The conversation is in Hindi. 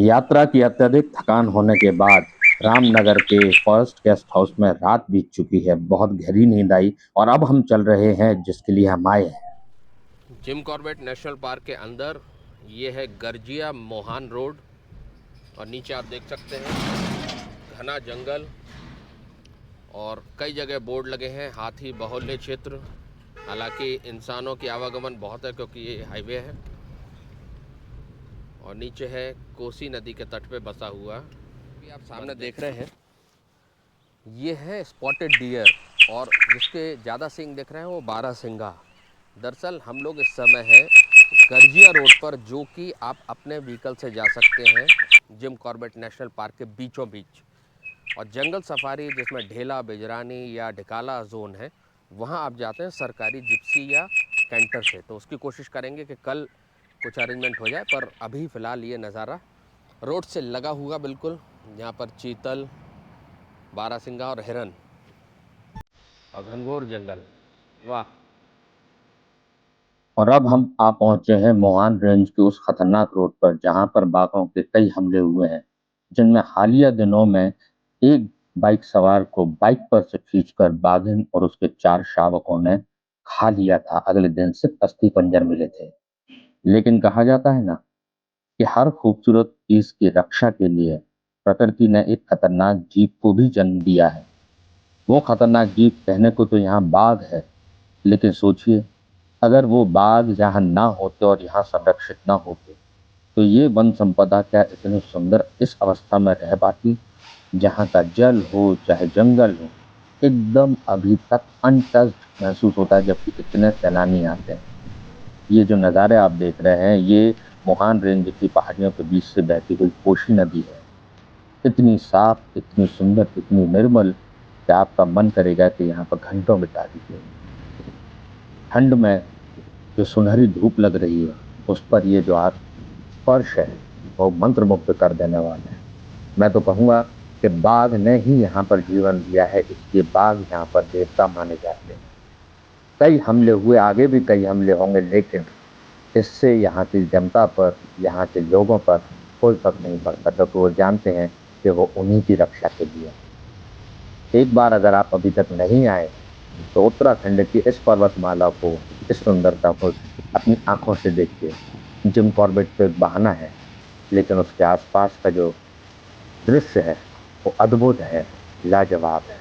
यात्रा की अत्यधिक थकान होने के बाद रामनगर के फर्स्ट गेस्ट हाउस में रात बीत चुकी है। बहुत गहरी नींद आई और अब हम चल रहे हैं जिसके लिए हम आए हैं। जिम कॉर्बेट नेशनल पार्क के अंदर ये है गर्जिया मोहान रोड। और नीचे आप देख सकते हैं घना जंगल और कई जगह बोर्ड लगे हैं हाथी बाहुल्य क्षेत्र। हालांकि इंसानों की आवागमन बहुत है क्योंकि ये हाईवे है। और नीचे है कोसी नदी के तट पे बसा हुआ। अभी आप सामने देख रहे हैं ये है स्पॉटेड डियर। और जिसके ज़्यादा सींग दिख रहे हैं वो बारहसिंगा। दरअसल हम लोग इस समय है गर्जिया रोड पर, जो कि आप अपने व्हीकल से जा सकते हैं जिम कॉर्बेट नेशनल पार्क के बीचों बीच। और जंगल सफारी जिसमें ढेला बिजरानी या ढिकाला जोन है, वहाँ आप जाते हैं सरकारी जिप्सी या कैंटर से। तो उसकी कोशिश करेंगे कि कल कुछ अरेंजमेंट हो जाए, पर अभी फ़िलहाल ये नज़ारा रोड से लगा हुआ बिल्कुल। यहाँ पर चीतल, बारहसिंगा और हिरन और घनघोर जंगल। वाह। और अब हम आ पहुंचे हैं मोहान रेंज के उस खतरनाक रोड पर जहां पर बाघों के कई हमले हुए हैं, जिनमें हालिया दिनों में एक बाइक सवार को बाइक पर से खींचकर बाघिन और उसके 4 शावकों ने खा लिया था। अगले दिन सिर्फ अस्थि पंजर मिले थे। लेकिन कहा जाता है ना कि हर खूबसूरत चीज की रक्षा के लिए प्रकृति ने एक खतरनाक जीव को भी जन्म दिया है। वो खतरनाक जीव कहने को तो यहाँ बाघ है, लेकिन सोचिए, अगर वो बाघ यहाँ ना होते और यहाँ संरक्षित ना होते तो ये वन संपदा क्या इतनी सुंदर इस अवस्था में रह पाती। जहाँ का जल हो चाहे जंगल हो, एकदम अभी तक अनटच्ड महसूस होता है, जबकि इतने सैलानी आते हैं। ये जो नज़ारे आप देख रहे हैं, ये मोहान रेंज की पहाड़ियों के बीच से बहती हुई कोशी नदी है। इतनी साफ, इतनी सुंदर, इतनी निर्मल कि आपका मन करेगा कि यहाँ पर घंटों बिता दीजिए। ठंड में जो सुनहरी धूप लग रही है, उस पर ये जो आप स्पर्श है, वो मंत्रमुग्ध कर देने वाला है। मैं तो कहूंगा कि बाघ ने ही यहाँ पर जीवन दिया है, इसलिए बाघ यहाँ पर देवता माने जाते हैं। कई हमले हुए, आगे भी कई हमले होंगे, लेकिन इससे यहाँ की जनता पर, यहाँ के लोगों पर कोई फर्क नहीं पड़ता, क्योंकि वो जानते हैं कि वो उन्हीं की रक्षा के लिए। एक बार अगर आप अभी तक नहीं आए तो उत्तराखंड की इस पर्वतमाला को, इस सुंदरता को अपनी आंखों से देखिए। जिम कॉर्बेट तो एक बहाना है, लेकिन उसके आसपास का जो दृश्य है वो अद्भुत है, लाजवाब है।